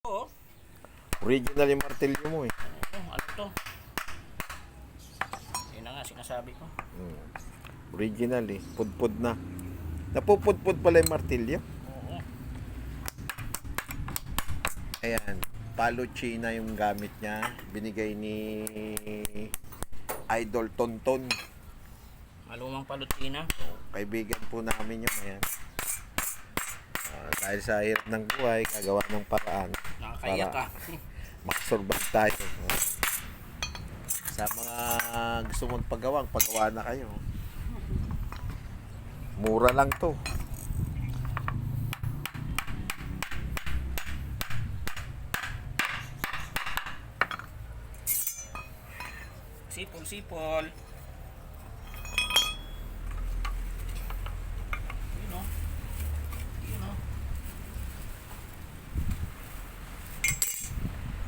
Oo. Original yung martilyo mo eh. Ano to? Yun na nga sinasabi ko. Original eh. Pudpud na. Napupudpud pala yung martilyo. Oo. Ayan. Palo China yung gamit niya. Binigay ni Idol Tonton. Malumang palutina. Kaibigan po namin yung ayan. Dahil sa hirap ng buhay, kagawa ng paraan Nakakaya ka. makasurvive tayo. Sa mga gusto magpagawa, pagawa na kayo. Mura lang to. Sipol. Yun o. Yun o.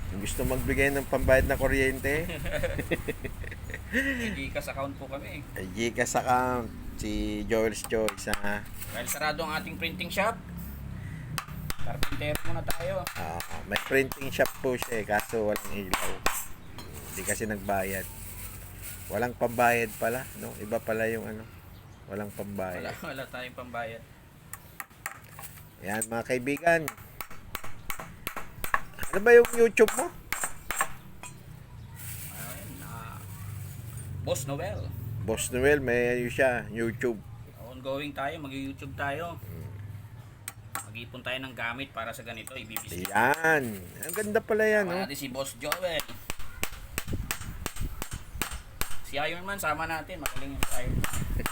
Kung gusto magbigay ng pambayad na kuryente, May Gcash account po kami. Gcash account, si Joel's Choice ha. Dahil sarado ang ating printing shop, carpenter muna tayo. May printing shop po siya eh, kaso walang ilaw. Hindi kasi nagbayad. Walang pambayad pala, no? Iba pala yung ano, walang pambayad. Wala tayong pambayad. Yan mga kaibigan. Ano ba yung YouTube mo? Ayun, Boss Noel. Boss Noel, may ano siya, YouTube. Ongoing tayo, mag-YouTube tayo. Mag-ipon tayo ng gamit para sa ganito, ibibisita. Yan. Ang ganda pala yan, no? Sama natin si Boss Joel. Si Iron Man, sama natin. Magaling yung Iron Man.